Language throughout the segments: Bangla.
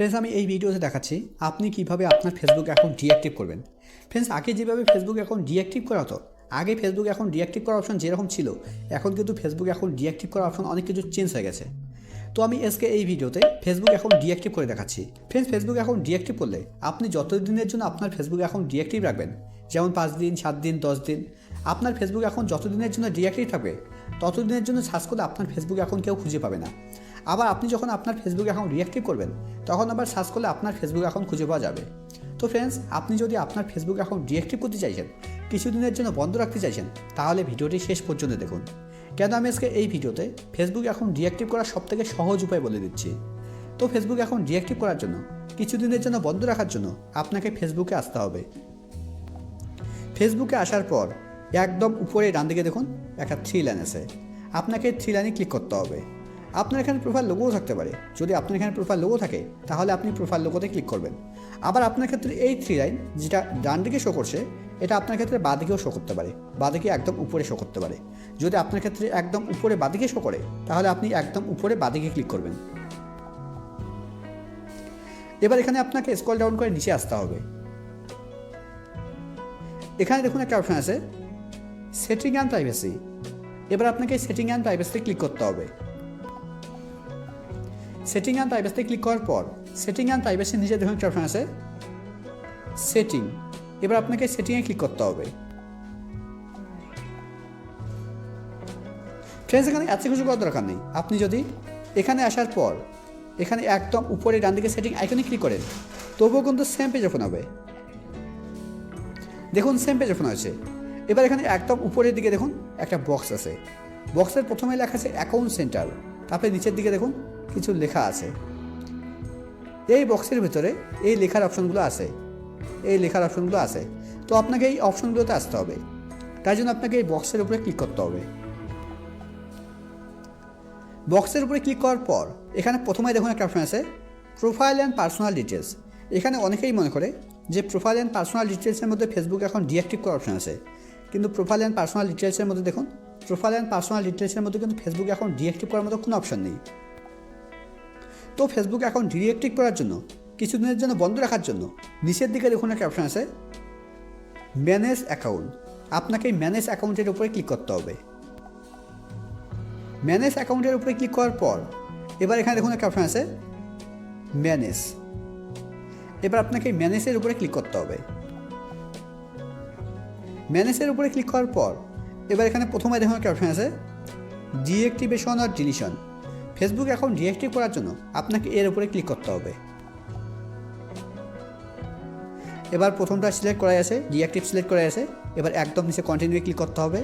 फ्रेंड्स আমি এই ভিডিওতে দেখাচ্ছি আপনি কিভাবে আপনার ফেসবুক অ্যাকাউন্ট ডিঅ্যাক্টিভ করবেন। फ्रेंड्स আগে যেভাবে ফেসবুক অ্যাকাউন্ট ডিঅ্যাক্টিভ করা হতো, আগে ফেসবুক অ্যাকাউন্ট ডিঅ্যাক্টিভ করার অপশন যেরকম ছিল, এখন কিন্তু ফেসবুক অ্যাকাউন্ট ডিঅ্যাক্টিভ করার অপশন অনেক কিছু চেঞ্জ হয়ে গেছে। তো আমি আজকে এই ভিডিওতে ফেসবুক অ্যাকাউন্ট ডিঅ্যাক্টিভ করে দেখাচ্ছি। फ्रेंड्स ফেসবুক অ্যাকাউন্ট ডিঅ্যাক্টিভ করলে আপনি যত দিনের জন্য আপনার ফেসবুক অ্যাকাউন্ট ডিঅ্যাক্টিভ রাখবেন, যেমন 5 দিন, 7 দিন, 10 দিন, আপনার ফেসবুক অ্যাকাউন্ট যত দিনের জন্য ডিঅ্যাক্টিভ থাকবে তত দিনের জন্য সার্চ করলে আপনার ফেসবুক অ্যাকাউন্ট কেউ খুঁজে পাবে না। আবার আপনি যখন আপনার ফেসবুক অ্যাকাউন্ট রিঅ্যাক্টিভ করবেন তখন আবার সার্চ করলে আপনার ফেসবুক অ্যাকাউন্ট খুঁজে পাওয়া যাবে। তো ফ্রেন্ডস আপনি যদি আপনার ফেসবুক অ্যাকাউন্ট ডিঅ্যাক্টিভ করতে চাইছেন, কিছুদিনের জন্য বন্ধ রাখতে চাইছেন, তাহলে ভিডিওটি শেষ পর্যন্ত দেখুন। কেন আমি আজকে এই ভিডিওতে ফেসবুক অ্যাকাউন্ট ডিঅ্যাক্টিভ করার সবথেকে সহজ উপায় বলে দিচ্ছি। তো ফেসবুক অ্যাকাউন্ট ডিঅ্যাক্টিভ করার জন্য, কিছুদিনের জন্য বন্ধ রাখার জন্য আপনাকে ফেসবুকে আসতে হবে। ফেসবুকে আসার পর একদম উপরে ডান দিকে দেখুন একটা 3 লাইন আছে, আপনাকে 3 লাইনে ক্লিক করতে হবে। আপনার এখানে প্রোফাইল লোগোও থাকতে পারে, যদি আপনার এখানে প্রোফাইল লোগো থাকে তাহলে আপনি প্রোফাইল লোগোতে ক্লিক করবেন। আবার আপনার ক্ষেত্রে এই 3 লাইন যেটা ডান দিকে শো করছে, এটা আপনার ক্ষেত্রে বাঁদিকেও শো করতে পারে, বাঁদিকে একদম উপরে শো করতে পারে। যদি আপনার ক্ষেত্রে একদম উপরে বাঁদিকে শো করে তাহলে আপনি একদম উপরে বাঁদিকে ক্লিক করবেন। এবার এখানে আপনাকে স্ক্রল ডাউন করে নিচে আসতে হবে। এখানে দেখুন একটা অপশন আছে সেটিং অ্যান্ড প্রাইভেসি। এবার আপনাকে সেটিং অ্যান্ড প্রাইভেসিতে ক্লিক করতে হবে। সেটিং অ্যান্ড প্রাইভেসিতে ক্লিক করার পর সেটিং অ্যান্ড প্রাইভেসির নিচে দেখুন একটা অপশন আছে সেটিং। এবার আপনাকে সেটিংয়ে ক্লিক করতে হবে। ফ্রেন্ডস এখানে এত কিছু করার দরকার নেই। আপনি যদি এখানে আসার পর এখানে একদম উপরে ডান দিকে সেটিং আইকনে ক্লিক করেন তবুও কিন্তু সেম পেজ ওপেন হবে। দেখুন সেম পেজ ওপেন হয়েছে। এবার এখানে একদম উপরের দিকে দেখুন একটা বক্স আছে, বক্সের প্রথমে লেখা আছে অ্যাকাউন্ট সেন্টার, তারপরে নিচের দিকে দেখুন কিছু লেখা আছে। এই বক্সের ভিতরে এই লেখার অপশনগুলো আছে, এই লেখার অপশনগুলো আছে। তো আপনাকে এই অপশনগুলোতে আসতে হবে, তাই জন্য আপনাকে এই বক্সের উপরে ক্লিক করতে হবে। বক্সের উপরে ক্লিক করার পর এখানে প্রথমে দেখুন একটা অপশন আছে প্রোফাইল অ্যান্ড পার্সোনাল ডিটেলস। এখানে অনেকেই মনে করে যে প্রোফাইল অ্যান্ড পার্সোনাল ডিটেলসের মধ্যে ফেসবুক এখন ডিঅ্যাক্টিভ করার অপশন আছে, কিন্তু প্রোফাইল অ্যান্ড পার্সোনাল ডিটেলসের মধ্যে দেখুন প্রোফাইল অ্যান্ড পার্সোনাল ডিটেলসের মধ্যে কিন্তু ফেসবুক এখন ডিঅ্যাক্টিভ করার মতো কোনো অপশন নেই। তো ফেসবুক অ্যাকাউন্ট ডিঅ্যাক্টিভ করার জন্য, কিছুদিনের জন্য বন্ধ রাখার জন্য নিচের দিকে দেখুন একটা অপশন আছে ম্যানেজ অ্যাকাউন্ট। আপনাকে ম্যানেজ অ্যাকাউন্টের উপরে ক্লিক করতে হবে। ম্যানেজ অ্যাকাউন্টের উপরে ক্লিক করার পর এবার এখানে দেখুন একটা অপশন আছে ম্যানেজ। এবার আপনাকে ম্যানেজের উপরে ক্লিক করতে হবে। ম্যানেজের উপরে ক্লিক করার পর এবার এখানে প্রথমে দেখুন একটা অপশন আছে ডিঅ্যাক্টিভেশন আর ডিলিশন। ফেসবুক অ্যাকাউন্ট ডিঅ্যাক্টিভ করার জন্য আপনাকে এর উপরে ক্লিক করতে হবে। এবার প্রথমটা সিলেক্ট করা আছে, ডিঅ্যাক্টিভ সিলেক্ট করা আছে। এবার একদম নিচে কন্টিনিউ ক্লিক করতে হবে।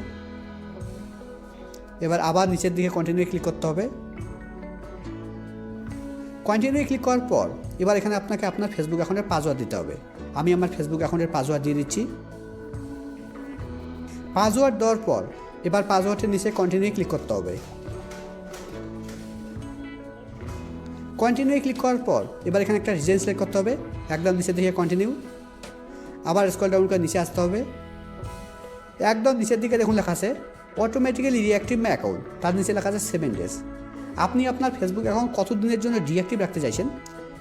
এবার আবার নিচের দিকে কন্টিনিউ ক্লিক করতে হবে। কন্টিনিউ ক্লিক করার পর এবার এখানে আপনাকে আপনার ফেসবুক অ্যাকাউন্টের পাসওয়ার্ড দিতে হবে। আমি আমার ফেসবুক অ্যাকাউন্টের পাসওয়ার্ড দিয়ে দিচ্ছি। পাসওয়ার্ড দেওয়ার পর এবার পাসওয়ার্ডের নিচে কন্টিনিউ ক্লিক করতে হবে। কন্টিনিউ ক্লিক করার পর এবার এখানে একটা রিজন সিলেক্ট করতে হবে, একদম নিচে দিকে কন্টিনিউ। আবার স্ক্রল ডাউন করে নিচে আসতে হবে। একদম নিচের দিকে দেখুন লেখা আছে অটোমেটিক্যালি রিঅ্যাক্টিভ মাই অ্যাকাউন্ট, তার নিচে লেখা আছে 7 ডেজ। আপনি আপনার ফেসবুক অ্যাকাউন্ট কত দিনের জন্য ডিঅ্যাক্টিভ রাখতে চাইছেন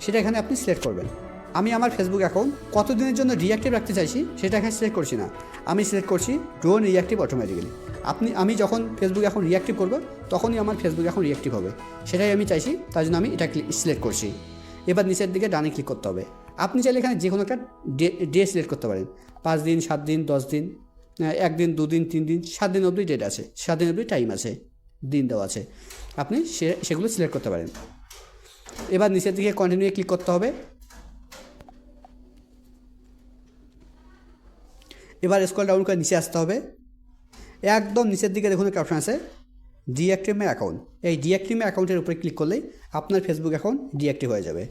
সেটা এখানে আপনি সিলেক্ট করবেন। আমি আমার ফেসবুক অ্যাকাউন্ট কত দিনের জন্য ডিঅ্যাক্টিভ রাখতে চাইছি সেটা এখানে সিলেক্ট করছি না, আমি সিলেক্ট করছি ডোন্ট রিঅ্যাক্টিভ অটোমেটিক্যালি। আমি যখন ফেসবুক অ্যাকাউন্ট রিঅ্যাক্টিভ করব তখনই আমার ফেসবুক অ্যাকাউন্ট রিঅ্যাক্টিভ হবে, সেটাই আমি চাইছি, তার জন্য আমি এটা সিলেক্ট করছি। এবার নিচের দিকে ডানে ক্লিক করতে হবে। আপনি চাইলে এখানে যে কোনো একটা ডে সিলেক্ট করতে পারেন, 5 দিন, 7 দিন, 10 দিন, 1 দিন, 2 দিন, 3 দিন, 7 দিন অবধি ডেট আছে, 7 দিন অবধি টাইম আছে, দিন দেওয়া আছে, আপনি সেগুলো সিলেক্ট করতে পারেন। এবার নিচের দিকে কন্টিনিউ ক্লিক করতে হবে। এবার স্ক্রল ডাউন করে নিচে আসতে হবে। একদম নিচের দিকে দেখুন একটা অপশন আছে ডিঅ্যাক্টিভ মাই অ্যাকাউন্ট। এই ডিঅ্যাক্টিভ মাই অ্যাকাউন্টের উপরে ক্লিক করলেই আপনার ফেসবুক অ্যাকাউন্ট ডিঅ্যাক্টিভ হয়ে যাবে।